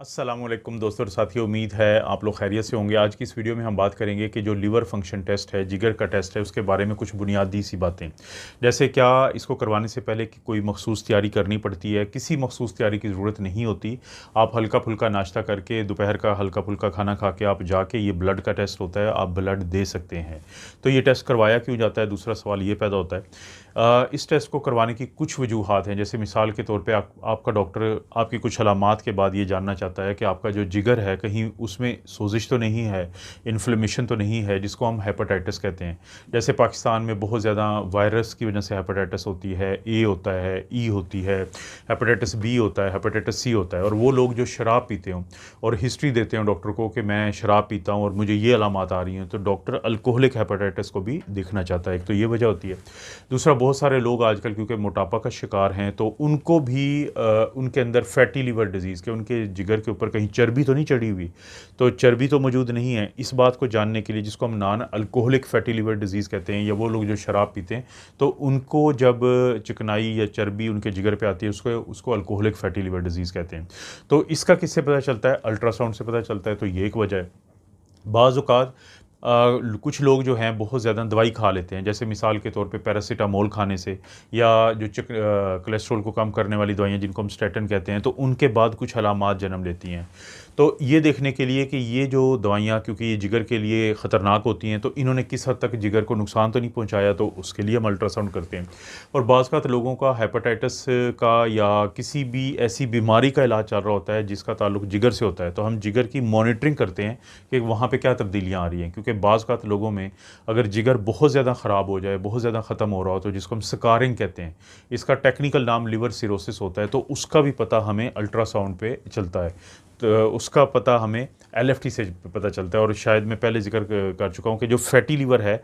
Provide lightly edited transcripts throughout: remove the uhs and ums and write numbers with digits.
अस्सलामुअलैकुम दोस्तों और साथियों, उम्मीद है आप लोग खैरियत से होंगे। आज की इस वीडियो में हम बात करेंगे कि जो लिवर फंक्शन टेस्ट है, जिगर का टेस्ट है, उसके बारे में कुछ बुनियादी सी बातें। जैसे क्या इसको करवाने से पहले कि कोई मखसूस तैयारी करनी पड़ती है? किसी मखसूस तैयारी की ज़रूरत नहीं होती। आप हल्का-फुल्का नाश्ता करके, दोपहर का हल्का-फुल्का खाना खा के आप जाके, ये ब्लड का टेस्ट होता है, आप ब्लड दे सकते हैं। तो ये टेस्ट करवाया क्यों जाता है? दूसरा सवाल ये पैदा होता है। इस टेस्ट को करवाने की कुछ वजूहात हैं। जैसे मिसाल के तौर पे आपका डॉक्टर आपकी कुछ अलामात के बाद ये जानना चाहता है कि आपका जो जिगर है, कहीं उसमें सोजिश तो नहीं है, इन्फ्लेमेशन तो नहीं है, जिसको हम हेपेटाइटिस कहते हैं। जैसे पाकिस्तान में बहुत ज़्यादा वायरस की वजह से हेपेटाइटिस होती है, ए होता है, ई होती है, हेपेटाइटिस बी होता है, हेपेटाइटिस सी होता है। और वो लोग जो शराब पीते हों और हिस्ट्री देते हों डॉक्टर को कि मैं शराब पीता हूँ और मुझे ये अलामात आ रही हैं, तो डॉक्टर अल्कोहलिक हेपेटाइटिस को भी देखना चाहता है। एक तो ये वजह होती है। दूसरा, बहुत सारे लोग आजकल क्योंकि मोटापा का शिकार हैं, तो उनको भी उनके अंदर फैटी लिवर डिजीज़ के, उनके जिगर के ऊपर कहीं चर्बी तो नहीं चढ़ी हुई, तो चर्बी तो मौजूद नहीं है। इस बात को जानने के लिए, जिसको हम non alcoholic fatty liver disease कहते हैं, या वो लोग जो शराब पीते हैं, तो उनको जब चिकनाई या चर्बी उनके जिगर पे आती है, उसको उसको अल्कोहलिक फैटी लिवर डिजीज़ कहते हैं। तो इसका किससे पता चलता है? अल्ट्रासाउंड से पता चलता है। तो ये एक वजह है। बाज़ औक़ात कुछ लोग जो हैं बहुत ज़्यादा दवाई खा लेते हैं। जैसे मिसाल के तौर पे पैरासिटामोल खाने से, या जो कोलेस्ट्रॉल को कम करने वाली दवाइयाँ जिनको हम स्टैटिन कहते हैं, तो उनके बाद कुछ अलामात जन्म लेती हैं। तो ये देखने के लिए कि ये जो दवाइयाँ, क्योंकि ये जिगर के लिए ख़तरनाक होती हैं, तो इन्होंने किस हद तक जिगर को नुकसान तो नहीं पहुँचाया, तो उसके लिए हम अल्ट्रासाउंड करते हैं। और बाज़ लोगों का हेपेटाइटिस का या किसी भी ऐसी बीमारी का इलाज चल रहा होता है जिसका ताल्लुक जिगर से होता है, तो हम जिगर की मॉनिटरिंग करते हैं कि वहाँ पे क्या तब्दीलियाँ आ रही हैं। क्योंकि बाज़ लोगों में अगर जिगर बहुत ज़्यादा ख़राब हो जाए, बहुत ज़्यादा ख़त्म हो रहा हो, तो जिसको हम स्कारिंग कहते हैं, इसका टेक्निकल नाम लिवर सिरोसिस होता है, तो उसका भी पता हमें अल्ट्रासाउंड पे चलता है। तो उसका पता हमें एलएफटी से पता चलता है। और शायद मैं पहले ज़िक्र कर चुका हूँ कि जो फैटी लिवर है,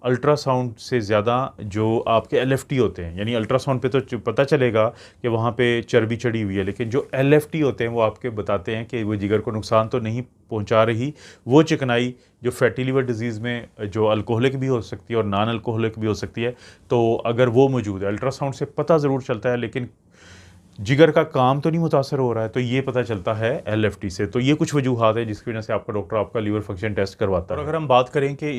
अल्ट्रासाउंड से ज़्यादा जो आपके एलएफटी होते हैं, यानी अल्ट्रासाउंड पे तो पता चलेगा कि वहाँ पे चर्बी चढ़ी हुई है, लेकिन जो एलएफटी होते हैं वो आपके बताते हैं कि वो जिगर को नुकसान तो नहीं पहुँचा रही। वो चिकनाई जो फैटी लिवर डिज़ीज़ में जो अल्कोहलिक भी हो सकती है और नॉन अल्कोहलिक भी हो सकती है, तो अगर वो मौजूद है, अल्ट्रासाउंड से पता ज़रूर चलता है, लेकिन जिगर का काम तो नहीं मुतासर हो रहा है, तो ये पता चलता है एलएफटी से। तो ये कुछ वजूहात है जिसकी वजह से आपका डॉक्टर आपका लीवर फंक्शन टेस्ट करवाता है। और अगर हम बात करें कि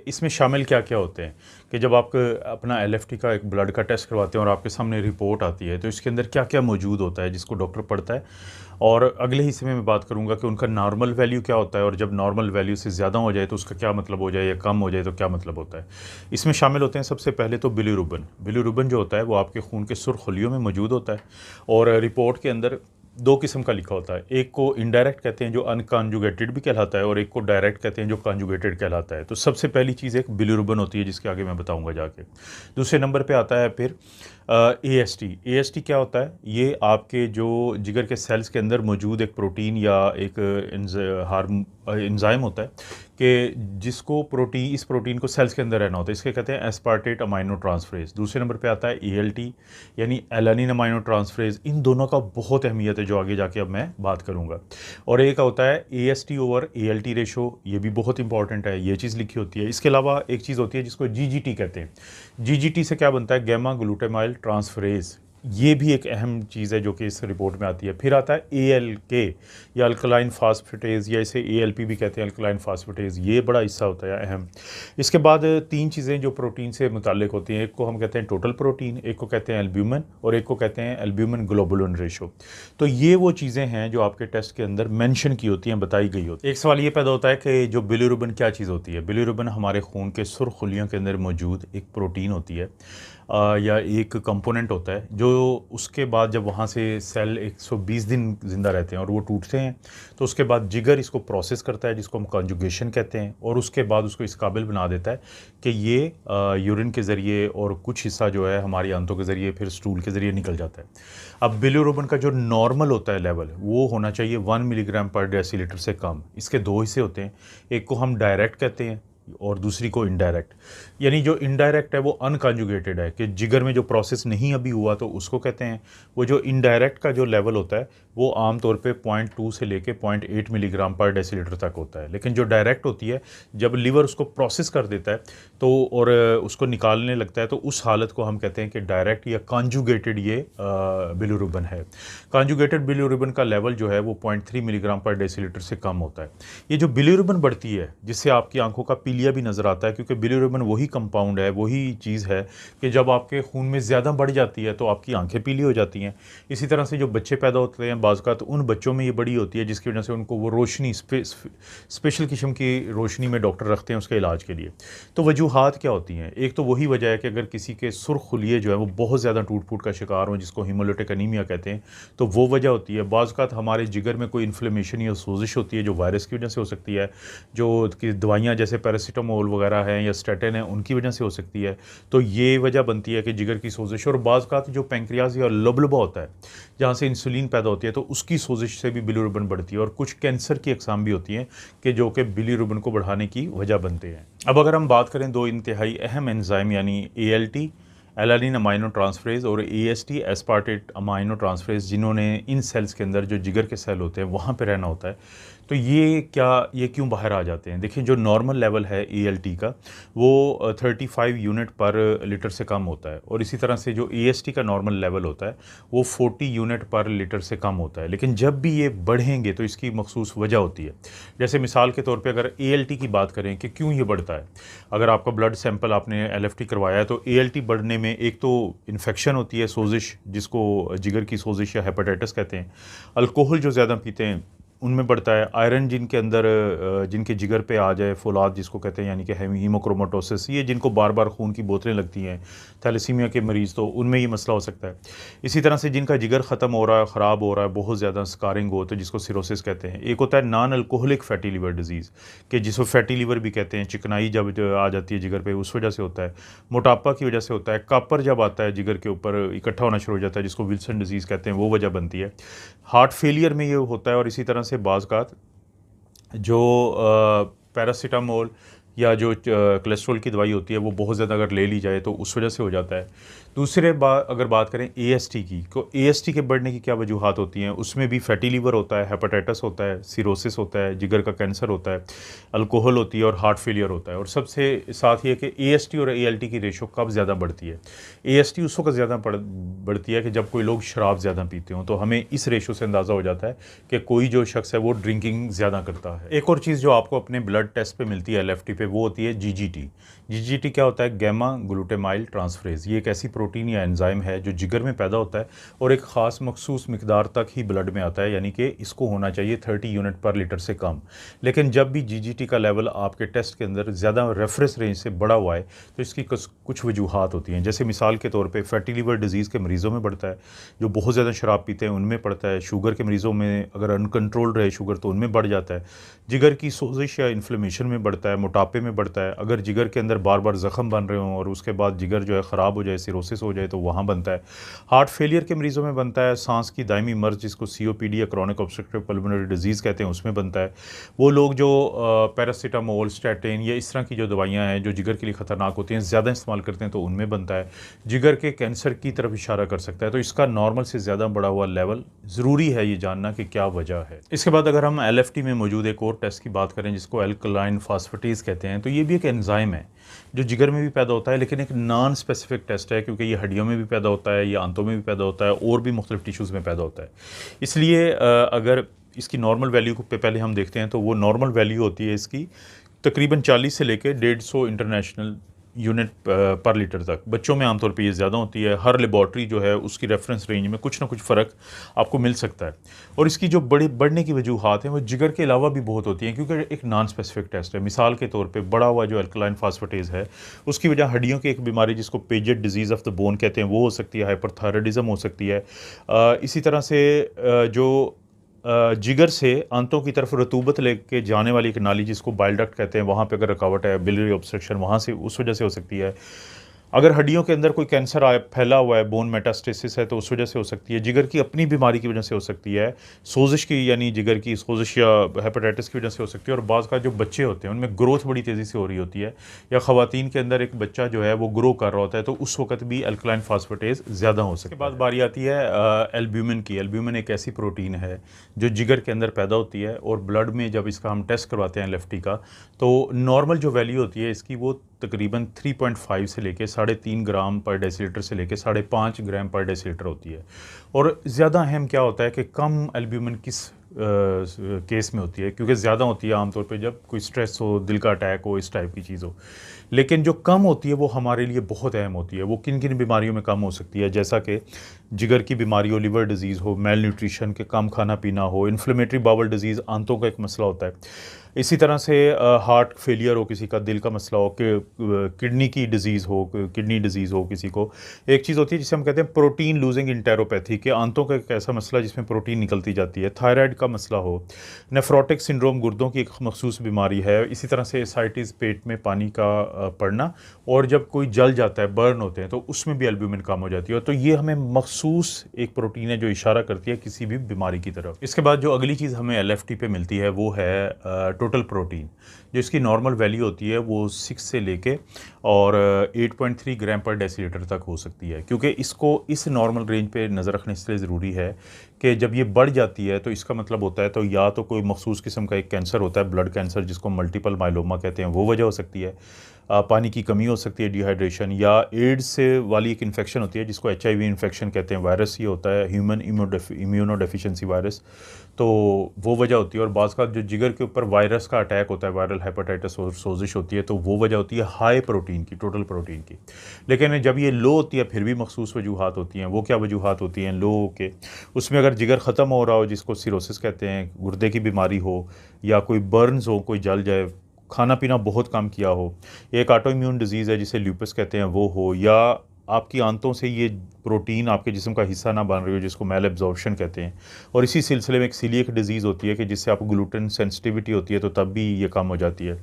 इसमें शामिल क्या-क्या होते हैं, कि जब आप अपना एलएफटी का एक ब्लड का टेस्ट करवाते हैं और आपके सामने रिपोर्ट आती है, तो इसके अंदर क्या-क्या मौजूद होता है जिसको डॉक्टर पढ़ता है। और अगले हिस्से में मैं बात करूँगा कि उनका नॉर्मल वैल्यू क्या होता है, और जब नॉर्मल वैल्यू से ज़्यादा हो जाए तो उसका क्या मतलब हो जाए, या कम हो जाए तो क्या मतलब होता है। इसमें शामिल होते हैं सबसे पहले तो बिलीरुबिन। बिलीरुबिन जो होता है वो आपके खून के सुर्खलियों में मौजूद होता है, और रिपोर्ट के अंदर दो किस्म का लिखा होता है। एक को इनडायरेक्ट कहते हैं जो अनकॉन्जुगेटेड भी कहलाता है, और एक को डायरेक्ट कहते हैं जो कॉन्जुगेटेड कहलाता है। तो सबसे पहली चीज़ एक बिलीरुबिन होती है, जिसके आगे मैं बताऊंगा जाके। दूसरे नंबर पे आता है फिर एएसटी। एएसटी क्या होता है? ये आपके जो जिगर के सेल्स के अंदर मौजूद एक प्रोटीन या एक एंजाइम होता है कि जिसको इस प्रोटीन को सेल्स के अंदर रहना होता है। इसके कहते हैं एस्पार्टेट अमाइनो ट्रांसफरेज। दूसरे नंबर पे आता है एएलटी, यानी एलानिन अमाइनो ट्रांसफरेज। इन दोनों का बहुत अहमियत है, जो आगे जाके अब मैं बात करूँगा। और एक होता है एएसटी ओवर एएलटी रेशो, ये भी बहुत इंपॉर्टेंट है, ये चीज़ लिखी होती है। इसके अलावा एक चीज़ होती है जिसको जीजीटी कहते हैं। जीजीटी से क्या बनता है? Gamma glutamyl transferase. ये भी एक अहम चीज़ है जो कि इस रिपोर्ट में आती है। फिर आता है एएलके या अल्कलाइन फास्फेटेज, या इसे एएलपी भी कहते हैं, अल्कलाइन फास्फेटेज। ये बड़ा हिस्सा होता है अहम। इसके बाद तीन चीज़ें जो प्रोटीन से मुताल्लिक होती हैं, एक को हम कहते हैं टोटल प्रोटीन, एक को कहते हैं एल्ब्यूमिन, और एक को कहते हैं एल्ब्यूमिन ग्लोबुलिन रेशो। तो ये वो चीज़ें हैं जो आपके टेस्ट के अंदर मेंशन की होती हैं, बताई गई होती है। एक सवाल ये पैदा होता है कि जो बिलीरुबिन क्या चीज़ होती है? बिलीरुबिन हमारे खून के सुर्खलियों के अंदर मौजूद एक प्रोटीन होती है, या एक कंपोनेंट होता है, जो उसके बाद जब वहाँ से सेल 120 दिन ज़िंदा रहते हैं और वो टूटते हैं, तो उसके बाद जिगर इसको प्रोसेस करता है, जिसको हम कॉन्जुगेशन कहते हैं, और उसके बाद उसको इस काबिल बना देता है कि ये यूरिन के ज़रिए और कुछ हिस्सा जो है हमारी आंतों के ज़रिए, फिर स्टूल के ज़रिए निकल जाता है। अब बिलीरुबिन का जो नॉर्मल होता है लेवल, वो होना चाहिए 1 मिलीग्राम पर डेसीलीटर से कम। इसके दो हिस्से होते हैं, एक को हम डायरेक्ट कहते हैं और दूसरी को इनडायरेक्ट। यानी जो इनडायरेक्ट है वो अनकॉन्जुगेटेड है, कि जिगर में जो प्रोसेस नहीं अभी हुआ तो उसको कहते हैं। वो जो इनडायरेक्ट का जो लेवल होता है वो आमतौर पे 0.2 से लेके 0.8 मिलीग्राम पर डेसीलीटर तक होता है। लेकिन जो डायरेक्ट होती है, जब लीवर उसको प्रोसेस कर देता है तो और उसको निकालने लगता है, तो उस हालत को हम कहते हैं कि डायरेक्ट या कॉन्जुगेटेड ये बिलिरुबिन है। कॉन्जुगेटेड बिलिरुबिन का लेवल जो है वो 0.3 मिलीग्राम पर डेसीलीटर से कम होता है। ये जो बिलिरुबिन बढ़ती है, जिससे आपकी आंखों का पीलिया भी नज़र आता है, क्योंकि बिलिरुबिन वही कंपाउंड है, वही चीज़ है कि जब आपके खून में ज़्यादा बढ़ जाती है तो आपकी आंखें पीली हो जाती हैं। इसी तरह से जो बच्चे पैदा होते हैं बाज़ का, तो उन बच्चों में ये बड़ी होती है, जिसकी वजह से उनको वो रोशनी स्पेशल किस्म की रोशनी में डॉक्टर रखते हैं उसके इलाज के लिए। तो वजूहात क्या होती हैं? एक तो वही वजह है कि अगर किसी के सुर्ख खुलिये जो है वो बहुत ज़्यादा टूट फूट का शिकार हों, जिसको हीमोलिटिक एनीमिया कहते हैं, तो वो वजह होती है। बाज़ का हमारे जिगर में कोई इन्फ्लेमेशन या सोजिश होती है जो वायरस की वजह से हो सकती है, जो कि दवाइयाँ जैसे पैरासीटामोल वगैरह हैं या स्टेटिन है उनकी वजह से हो सकती है। तो ये वजह बनती है कि जिगर की सोजिश, और बाज़ का जो पैंक्रियाज या लबलबा होता है जहाँ से इंसुलिन पैदा होती है, तो उसकी सोजिश से भी बिलिरुबिन बढ़ती है। और कुछ कैंसर की अक़साम भी होती हैं कि जो कि बिलिरुबिन को बढ़ाने की वजह बनते हैं। अब अगर हम बात करें दो इंतहाई अहम एंजाइम यानी ALT एलानिन अमाइनो ट्रांसफरेज और AST एस्पार्टेट अमाइनो ट्रांसफरेज, जिन्होंने इन सेल्स के अंदर जो जिगर के सेल होते हैं वहाँ पे रहना होता है, तो ये क्यों बाहर आ जाते हैं? देखिए, जो नॉर्मल लेवल है ALT का वो 35 यूनिट पर लीटर से कम होता है, और इसी तरह से जो AST का नॉर्मल लेवल होता है वो 40 यूनिट पर लीटर से कम होता है। लेकिन जब भी ये बढ़ेंगे तो इसकी मखसूस वजह होती है। जैसे मिसाल के तौर पे अगर ALT की बात करें कि क्यों ये बढ़ता है, अगर आपका ब्लड सैंपल आपने LFT करवाया है तो ALT बढ़ने में एक तो इन्फेक्शन होती है, सोजिश, जिसको जिगर की सोजिश या हेपेटाइटिस कहते हैं। अल्कोहल जो ज़्यादा पीते हैं उनमें बढ़ता है। आयरन जिनके अंदर जिनके जिगर पे आ जाए, फौलाद जिसको कहते हैं, यानी कि हीमोक्रोमेटोसिस, ये जिनको बार बार खून की बोतलें लगती हैं, थैलेसीमिया के मरीज़, तो उनमें ये मसला हो सकता है। इसी तरह से जिनका जिगर ख़त्म हो रहा है, ख़राब हो रहा है, बहुत ज़्यादा स्कारिंग हो, तो जिसको सिरोसिस कहते हैं। एक होता है non alcoholic fatty liver disease, कि जिसको फैटी लिवर भी कहते हैं। चिकनाई जब आ जाती है जिगर पे, उस वजह से होता है। मोटापा की वजह से होता है। कापर जब आता है जिगर के ऊपर इकट्ठा होना शुरू हो जाता है, जिसको विल्सन डिजीज़ कहते हैं, वो वजह बनती है। हार्ट फेलियर में ये होता है। और इसी तरह से बाज़ जो पैरासीटामोल या जो कोलेस्ट्रॉल की दवाई होती है वो बहुत ज़्यादा अगर ले ली जाए तो उस वजह से हो जाता है। दूसरे अगर बात करें AST की, तो AST के बढ़ने की क्या वजूहात होती हैं? उसमें भी फैटी लीवर होता है, हेपेटाइटिस होता है, सिरोसिस होता है, जिगर का कैंसर होता है, अल्कोहल होती है और हार्ट फेलियर होता है। और सबसे साथ ये कि AST और ALT की रेशो कब ज़्यादा बढ़ती है? AST उस वक्त ज़्यादा बढ़ती है कि जब कोई लोग शराब ज़्यादा पीते हों, तो हमें इस रेशो से अंदाज़ा हो जाता है कि कोई जो शख्स है वो ड्रिंकिंग ज़्यादा करता है। एक और चीज़ जो आपको अपने ब्लड टेस्ट पे मिलती है LFT पे, वो होती है GGT। GGT क्या होता है? Gamma glutamyl transferase. ये एक ऐसी प्रोटीन या एंजाइम है जो जिगर में पैदा होता है और एक ख़ास मखसूस मिकदार तक ही ब्लड में आता है, यानी कि इसको होना चाहिए 30 यूनिट पर लीटर से कम। लेकिन जब भी GGT का लेवल आपके टेस्ट के अंदर ज़्यादा रेफरेंस रेंज से बड़ा हुआ है तो इसकी कुछ वजूहात होती हैं। जैसे मिसाल के तौर पे फैटी लिवर डिजीज़ के मरीज़ों में बढ़ता है, जो बहुत ज़्यादा शराब पीते हैं उनमें बढ़ता है। शुगर के मरीज़ों में अगर अनकंट्रोल रहे शुगर तो उनमें बढ़ जाता है। जिगर की सोजिश या इन्फ्लेमेशन में बढ़ता है, मोटापे में बढ़ता है। अगर जिगर के अंदर बार बार ज़ख़म बन रहे हों और उसके बाद जिगर जो है ख़राब हो जाए, सिरोसिस हो जाए, तो वहाँ बनता है। हार्ट फेलियर के मरीज़ों में बनता है। सांस की दायमी मर्ज़ जिसको COPD या क्रॉनिक ऑब्स्ट्रक्टिव पल्मोनरी डिजीज़ कहते हैं, उसमें बनता है। वो लोग जो पैरासीटामोल, स्टेटिन या इस तरह की जो दवाइयाँ हैं जो जिगर के लिए ख़तरनाक होती हैं, ज़्यादा इस्तेमाल करते हैं तो उनमें बनता है। जिगर के कैंसर की तरफ इशारा कर सकता है। तो इसका नॉर्मल से ज़्यादा बढ़ा हुआ लेवल ज़रूरी है ये जानना कि क्या वजह है। इसके बाद अगर हम LFT में मौजूद एक और टेस्ट की बात करें जिसको एल्कलाइन फास्फेटेज कहते हैं, तो ये भी एक एंजाइम है जो जिगर में भी पैदा होता है, लेकिन एक नॉन स्पेसिफिक टेस्ट है, क्योंकि ये हड्डियों में भी पैदा होता है, ये आंतों में भी पैदा होता है और भी मुख्तलिफ टिश्यूज़ में पैदा होता है। इसलिए अगर इसकी नॉर्मल वैल्यू पे पहले हम देखते हैं तो वो नॉर्मल वैल्यू होती है इसकी तकरीबन 40 से लेकर 150 इंटरनेशनल यूनिट पर लीटर तक। बच्चों में आमतौर पे ये ज़्यादा होती है। हर लेबॉर्ट्री जो है उसकी रेफरेंस रेंज में कुछ ना कुछ फ़र्क आपको मिल सकता है। और इसकी जो बढ़ने की वजूहात हैं वो जिगर के अलावा भी बहुत होती हैं, क्योंकि एक नॉन स्पेसिफिक टेस्ट है। मिसाल के तौर पे बढ़ा हुआ जो अल्कलाइन फास्फेटेज है उसकी वजह हड्डियों की एक बीमारी जिसको Paget disease of the bone कहते हैं वो हो सकती है, हाइपरथायराइडिज्म हो सकती है। इसी तरह से जो जिगर से आंतों की तरफ रतूबत लेके जाने वाली एक नाली जिसको बाइल डक्ट कहते हैं, वहाँ पे अगर रुकावट है, बिलियरी ऑब्स्ट्रक्शन वहाँ से उस वजह से हो सकती है। अगर हड्डियों के अंदर कोई कैंसर फैला हुआ है, बोन मेटास्टेसिस है, तो उस वजह से हो सकती है। जिगर की अपनी बीमारी की वजह से हो सकती है, सोजिश की यानी जिगर की सोजिश या हेपेटाइटिस की वजह से हो सकती है। और बाज़ का जो बच्चे होते हैं उनमें ग्रोथ बड़ी तेज़ी से हो रही होती है, या ख़वातीन के अंदर एक बच्चा जो है वो ग्रो कर रहा होता है, तो उस वक्त भी अल्कलाइन फास्फेटेज ज़्यादा हो सकती है। बाद बारी आती है एल्ब्यूमिन की। एल्ब्यूमिन एक ऐसी प्रोटीन है जो जिगर के अंदर पैदा होती है, और ब्लड में जब इसका हम टेस्ट करवाते हैं लेफ्टी का, तो नॉर्मल जो वैल्यू होती है इसकी वो तकरीबन 3.5 से लेके 3.5 ग्राम पर डेसीलीटर से लेके 5.5 ग्राम पर डेसीलीटर होती है। और ज़्यादा अहम क्या होता है कि कम एल्ब्यूमिन किस केस में होती है, क्योंकि ज़्यादा होती है आमतौर पे जब कोई स्ट्रेस हो, दिल का अटैक हो, इस टाइप की चीज़ हो। लेकिन जो कम होती है वो हमारे लिए बहुत अहम होती है। वो किन किन बीमारियों में कम हो सकती है, जैसा कि जिगर की बीमारी हो, लिवर डिजीज़ हो, मेल न्यूट्रिशन के कम खाना पीना हो, इन्फ्लेमेटरी बाउल डिजीज़, आंतों का एक मसला होता है। इसी तरह से हार्ट फेलियर हो किसी का, दिल का मसला हो, किडनी की डिज़ीज़ हो, किडनी डिज़ीज़ हो किसी को। एक चीज़ होती है जिसे हम कहते हैं प्रोटीन लूजिंग इंटेरोपैथी, के आंतों का एक ऐसा मसला जिसमें प्रोटीन निकलती जाती है। थायराइड का मसला हो, नेफ्रोटिक सिंड्रोम, गुर्दों की एक मखसूस बीमारी है। इसी तरह से एसाइटिस, पेट में पानी का पड़ना, और जब कोई जल जाता है, बर्न होते हैं, तो उसमें भी एल्ब्यूमिन कम हो जाती है। तो ये हमें मखसूस एक प्रोटीन है जो इशारा करती है किसी भी बीमारी की तरफ। इसके बाद जो अगली चीज़ हमें LFT पे मिलती है वो है टोटल प्रोटीन, जो इसकी नॉर्मल वैल्यू होती है वो 6 से लेके और 8.3 ग्राम पर डेसीलीटर तक हो सकती है। क्योंकि इसको इस नॉर्मल रेंज पे नज़र रखने इसलिए ज़रूरी है कि जब ये बढ़ जाती है तो इसका मतलब होता है तो या तो कोई मखसूस किस्म का एक कैंसर होता है, ब्लड कैंसर जिसको मल्टीपल माइलोमा कहते हैं, वो वजह हो सकती है। पानी की कमी हो सकती है, डिहाइड्रेशन, या एड्स से वाली एक इन्फेक्शन होती है जिसको HIV इन्फेक्शन कहते हैं, वायरस ये होता है, ह्यूमन इम्यूनो डेफिशिएंसी वायरस, तो वो वजह होती है। और बाज़ का जो जिगर के ऊपर वायरस का अटैक होता है, वायरल हेपेटाइटिस और सोजिश होती है, तो वो वजह होती है हाई प्रोटीन की, टोटल प्रोटीन की। लेकिन जब ये लो होती है फिर भी मखसूस वजूहात होती हैं। वो क्या वजूहात होती हैं लो के? उसमें अगर जिगर ख़त्म हो रहा हो, जिसको सिरोसिस कहते हैं, गुर्दे की बीमारी हो, या कोई बर्न्स हो, कोई जल जाए, खाना पीना बहुत कम किया हो, एक ऑटो इम्यून डिजीज़ है जिसे ल्यूपस कहते हैं वो हो, या आपकी आंतों से ये प्रोटीन आपके जिस्म का हिस्सा ना बन रही हो जिसको मेल एब्जॉर्प्शन कहते हैं। और इसी सिलसिले में एक सीलिएक डिजीज़ होती है कि जिससे आपको ग्लूटेन सेंसिटिविटी होती है, तो तब भी ये कम हो जाती है।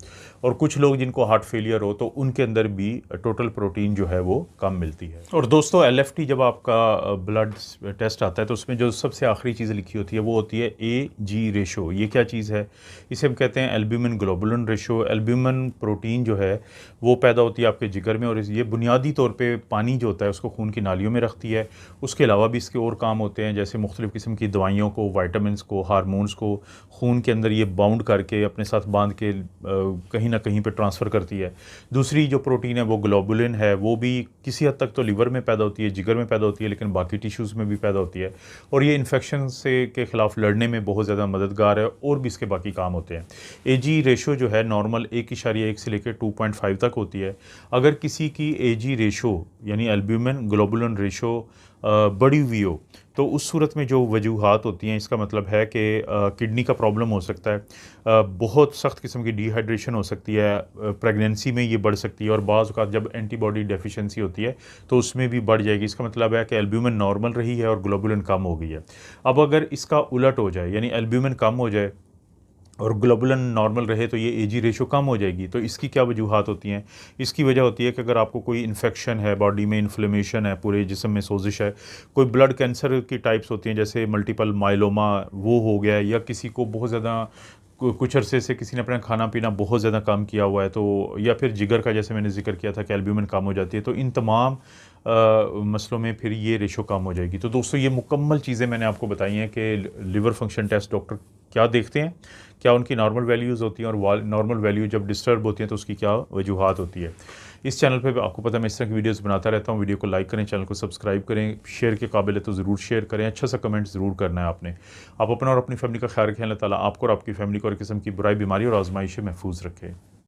और कुछ लोग जिनको हार्ट फेलियर हो तो उनके अंदर भी टोटल प्रोटीन जो है वो कम मिलती है। और दोस्तों LFT जब आपका ब्लड टेस्ट आता है तो उसमें जो सबसे आखिरी चीज़ लिखी होती है वो होती है AG रेशो। ये क्या चीज़ है? इसे हम कहते हैं albumin globulin ratio. Albumin protein जो है वो पैदा होती है आपके जिगर में, और ये बुनियादी तौर पर पानी जो होता है उसको खून की नालियों में रखती है। उसके अलावा भी इसके और काम होते हैं, जैसे मुख्तलिफ़ किस्म की दवाइयों को, वाइटामिन्स को, हार्मोन्स को खून के अंदर ये बाउंड करके अपने साथ बांध के कहीं ना कहीं पे ट्रांसफ़र करती है। दूसरी जो प्रोटीन है वो ग्लोबुलिन है, वो भी किसी हद तक तो लिवर में पैदा होती है, जिगर में पैदा होती है, लेकिन बाकी टिश्यूज़ में भी पैदा होती है। और ये इन्फेक्शन से के ख़िलाफ़ लड़ने में बहुत ज़्यादा मददगार है, और भी इसके बाकी काम होते हैं। AG रेशो जो है नॉर्मल 1.1 से लेकर 2.5 तक होती है। अगर किसी की AG रेशो यानी एल्ब्यूमिन ग्लोबुलिन रेशो बड़ी हुई हो तो उस सूरत में जो वजूहात होती हैं, इसका मतलब है कि किडनी का प्रॉब्लम हो सकता है, बहुत सख्त किस्म की डिहाइड्रेशन हो सकती है, प्रेगनेंसी में ये बढ़ सकती है, और बाज़ औक़ात जब एंटीबॉडी डेफिशिएंसी होती है तो उसमें भी बढ़ जाएगी। इसका मतलब है कि एल्ब्यूमिन नॉर्मल रही है और ग्लोबुलिन कम हो गई है। अब अगर इसका उलट हो जाए, यानी एल्ब्यूमिन कम हो जाए और ग्लोबुलिन नॉर्मल रहे, तो ये AG रेशो कम हो जाएगी। तो इसकी क्या वजूहात होती हैं? इसकी वजह होती है कि अगर आपको कोई इन्फेक्शन है, बॉडी में इन्फ्लेमेशन है, पूरे जिस्म में सोजिश है, कोई ब्लड कैंसर की टाइप्स होती हैं जैसे मल्टीपल माइलोमा वो हो गया है, या किसी को बहुत ज़्यादा कुछ अरसे से किसी ने अपना खाना पीना बहुत ज़्यादा कम किया हुआ है, तो या फिर जिगर का जैसे मैंने जिक्र किया था कि एल्ब्यूमिन कम हो जाती है, तो इन तमाम मसलों में फिर ये रेशो कम हो जाएगी। तो दोस्तों ये मुकम्मल चीज़ें मैंने आपको बताई हैं कि लिवर फंक्शन टेस्ट डॉक्टर क्या देखते हैं, क्या उनकी नॉर्मल वैल्यूज़ होती हैं, और नॉर्मल वैल्यू जब डिस्टर्ब होती हैं तो उसकी क्या वजूहात होती है। इस चैनल पे आपको पता है मैं इस तरह की वीडियोस बनाता रहता हूँ। वीडियो को लाइक करें, चैनल को सब्सक्राइब करें, शेयर के काबिल है तो ज़रूर शेयर करें, अच्छा सा कमेंट ज़रूर करना है आपने। आप अपना और अपनी फैमिली का ख्याल रखें। अल्लाह ताला आपको और आपकी फैमिली को हर किस्म की बुराई, बीमारी और आजमाइश से महफूज रखें।